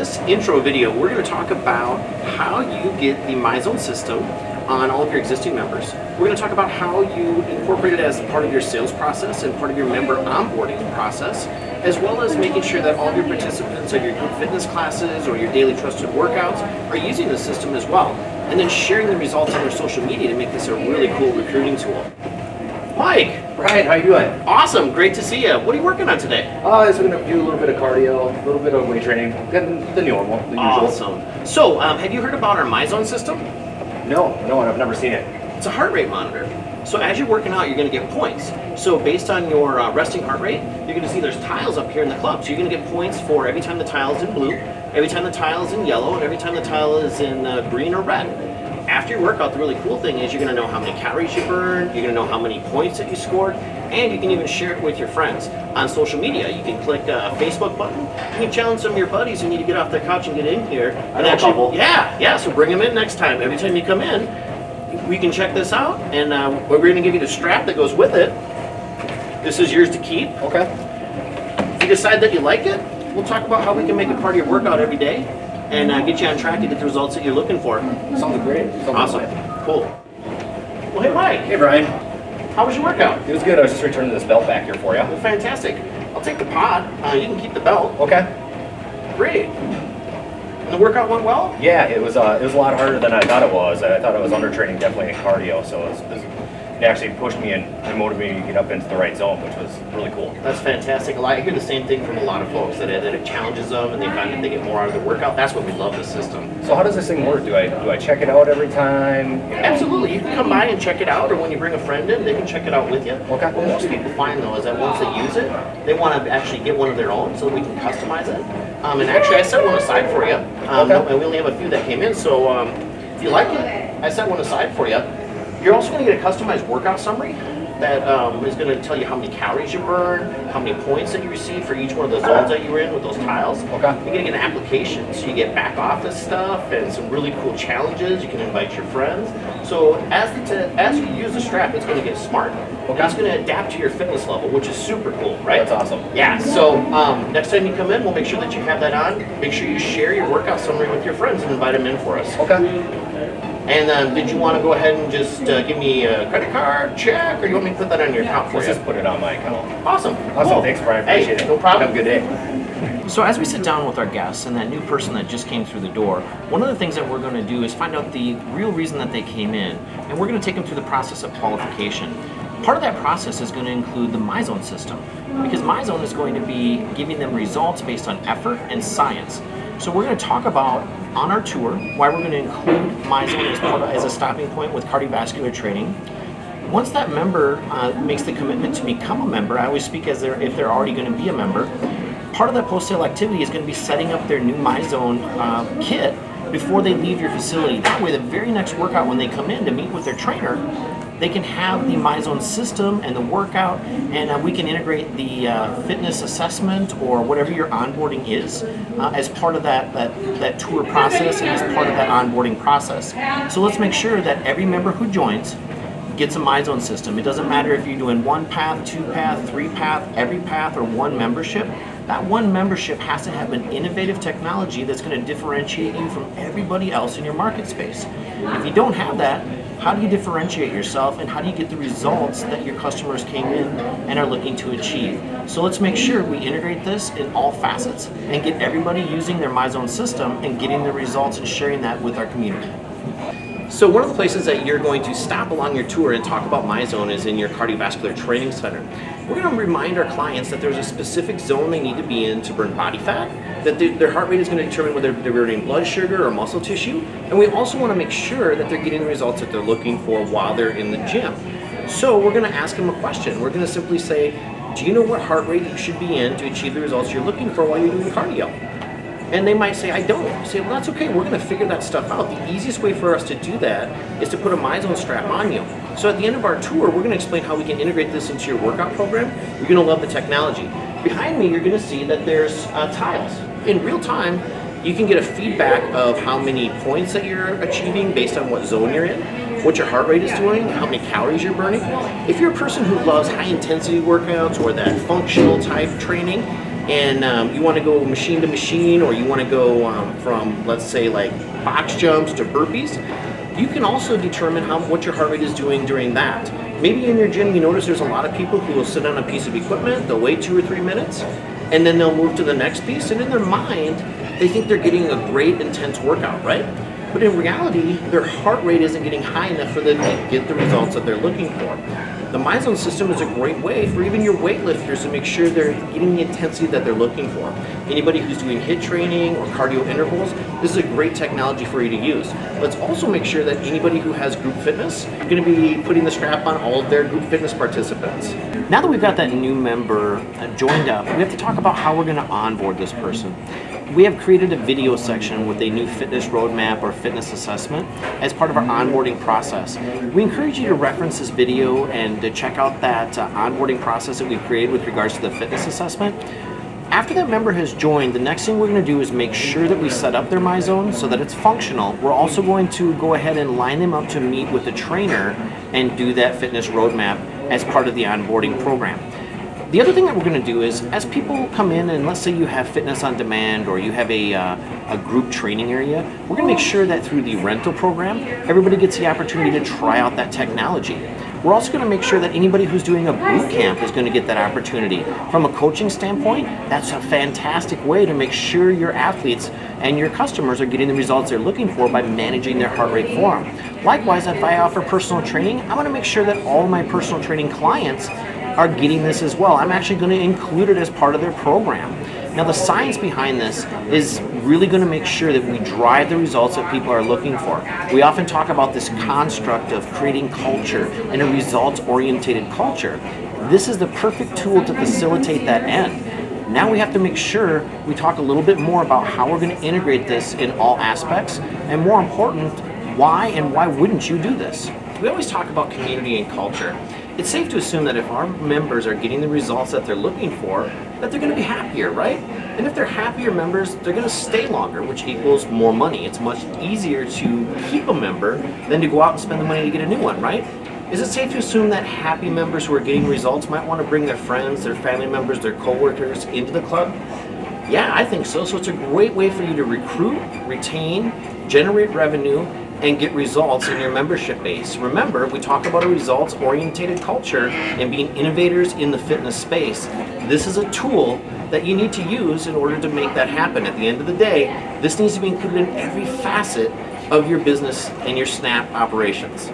this intro video, we're going to talk about how you get the Myzone system on all of your existing members. We're going to talk about how you incorporate it as part of your sales process and part of your member onboarding process, as well as making sure that all of your participants of your group fitness classes or your daily trusted workouts are using the system as well, and then sharing the results on their social media to make this a really cool recruiting tool. Mike! Brian, how you doing? Awesome, great to see you. What are you working on today? So we're going to do a little bit of cardio, a little bit of weight training, the normal, the usual. Awesome. So, have you heard about our Myzone system? No, I've never seen it. It's a heart rate monitor. So as you're working out, you're going to get points. So based on your resting heart rate, you're going to see there's tiles up here in the club. So you're going to get points for every time the tile is in blue, every time the tile is in yellow, and every time the tile is in green or red. After your workout, the really cool thing is you're going to know how many calories you burned, you're going to know how many points that you scored, and you can even share it with your friends on social media. You can click a Facebook button, you can challenge some of your buddies who need to get off their couch and get in here. And actually, yeah, so bring them in next time. Every time you come in, we can check this out, and we're going to give you the strap that goes with it. This is yours to keep. Okay. If you decide that you like it, we'll talk about how we can make it part of your workout every day and get you on track to get the results that you're looking for. Sounds great. Awesome. Cool. Well, hey, Mike. Hey, Brian. How was your workout? It was good. I was just returning this belt back here for you. Well, fantastic. I'll take the pod. You can keep the belt. Okay. Great. And the workout went well? Yeah, it was a lot harder than I thought it was. I thought I was undertraining definitely in cardio, so it actually pushed me and motivated me to get up into the right zone, which was really cool. That's fantastic. I hear the same thing from a lot of folks, that it challenges them and they find that they get more out of the workout. That's what we love this system. So how does this thing work? Do I check it out every time? You know? Absolutely. You can come by and check it out, or when you bring a friend in, they can check it out with you. Okay. What most people find, though, is that once they use it, they want to actually get one of their own so that we can customize it. And actually, I set one aside for you. Okay. And we only have a few that came in, so if you like it, I set one aside for you. You're also going to get a customized workout summary that is going to tell you how many calories you burn, how many points that you receive for each one of the zones that you were in with those tiles. Okay. You're going to get an application, so you get back office stuff and some really cool challenges. You can invite your friends. So as you use the strap, it's going to get smart. Okay. It's going to adapt to your fitness level, which is super cool, right? That's awesome. Yeah, so next time you come in, we'll make sure that you have that on. Make sure you share your workout summary with your friends and invite them in for us. Okay. And did you want to go ahead and just give me a credit card, check, or do you want me to put that on your account for you? Let's just put it on my account. Awesome. Cool. Thanks, Brian. Appreciate it. No problem. Have a good day. So as we sit down with our guests and that new person that just came through the door, one of the things that we're going to do is find out the real reason that they came in, and we're going to take them through the process of qualification. Part of that process is going to include the Myzone system, because Myzone is going to be giving them results based on effort and science. So we're going to talk about, on our tour, why we're going to include Myzone as a stopping point with cardiovascular training. Once that member makes the commitment to become a member, I always speak as if they're already going to be a member. Part of that post-sale activity is going to be setting up their new Myzone kit before they leave your facility. That way, the very next workout when they come in to meet with their trainer, they can have the Myzone system and the workout, and we can integrate the fitness assessment or whatever your onboarding is as part of that tour process and as part of that onboarding process. So let's make sure that every member who joins gets a Myzone system. It doesn't matter if you're doing 1 path, 2 path, 3 path, every path, or 1 membership. That 1 membership has to have an innovative technology that's going to differentiate you from everybody else in your market space. If you don't have that, how do you differentiate yourself, and how do you get the results that your customers came in and are looking to achieve? So let's make sure we integrate this in all facets and get everybody using their Myzone system and getting the results and sharing that with our community. So one of the places that you're going to stop along your tour and talk about Myzone is in your cardiovascular training center. We're going to remind our clients that there's a specific zone they need to be in to burn body fat, that their heart rate is going to determine whether they're burning blood sugar or muscle tissue, and we also want to make sure that they're getting the results that they're looking for while they're in the gym. So we're going to ask them a question. We're going to simply say, do you know what heart rate you should be in to achieve the results you're looking for while you're doing cardio? And they might say, I don't. You say, well, that's okay. We're going to figure that stuff out. The easiest way for us to do that is to put a Myzone strap on you. So at the end of our tour, we're going to explain how we can integrate this into your workout program. You're going to love the technology. Behind me, you're going to see that there's tiles. In real time, you can get a feedback of how many points that you're achieving based on what zone you're in, what your heart rate is doing, how many calories you're burning. If you're a person who loves high intensity workouts or that functional type training, and you want to go machine to machine, or you want to go from, let's say, like box jumps to burpees, you can also determine what your heart rate is doing during that. Maybe in your gym you notice there's a lot of people who will sit on a piece of equipment, they'll wait 2 or 3 minutes, and then they'll move to the next piece, and in their mind, they think they're getting a great intense workout, right? But in reality, their heart rate isn't getting high enough for them to get the results that they're looking for. The Myzone system is a great way for even your weightlifters to make sure they're getting the intensity that they're looking for. Anybody who's doing HIIT training or cardio intervals, this is a great technology for you to use. Let's also make sure that anybody who has group fitness, you're going to be putting the strap on all of their group fitness participants. Now that we've got that new member joined up, we have to talk about how we're going to onboard this person. We have created a video section with a new fitness roadmap or fitness assessment as part of our onboarding process. We encourage you to reference this video and to check out that onboarding process that we've created with regards to the fitness assessment. After that member has joined, the next thing we're going to do is make sure that we set up their Myzone so that it's functional. We're also going to go ahead and line them up to meet with a trainer and do that fitness roadmap as part of the onboarding program. The other thing that we're going to do is, as people come in, and let's say you have fitness on demand or you have a group training area, we're going to make sure that through the rental program, everybody gets the opportunity to try out that technology. We're also going to make sure that anybody who's doing a boot camp is going to get that opportunity. From a coaching standpoint, that's a fantastic way to make sure your athletes and your customers are getting the results they're looking for by managing their heart rate for them. Likewise, if I offer personal training, I want to make sure that all of my personal training clients are getting this as well. I'm actually going to include it as part of their program. Now, the science behind this is really going to make sure that we drive the results that people are looking for. We often talk about this construct of creating culture and a results-oriented culture. This is the perfect tool to facilitate that end. Now we have to make sure we talk a little bit more about how we're going to integrate this in all aspects, and more important, why and why wouldn't you do this? We always talk about community and culture. It's safe to assume that if our members are getting the results that they're looking for, that they're going to be happier, right? And if they're happier members, they're going to stay longer, which equals more money. It's much easier to keep a member than to go out and spend the money to get a new one, right? Is it safe to assume that happy members who are getting results might want to bring their friends, their family members, their coworkers into the club? Yeah, I think so. So it's a great way for you to recruit, retain, generate revenue, and get results in your membership base. Remember, we talk about a results-oriented culture and being innovators in the fitness space. This is a tool that you need to use in order to make that happen. At the end of the day, this needs to be included in every facet of your business and your SNAP operations.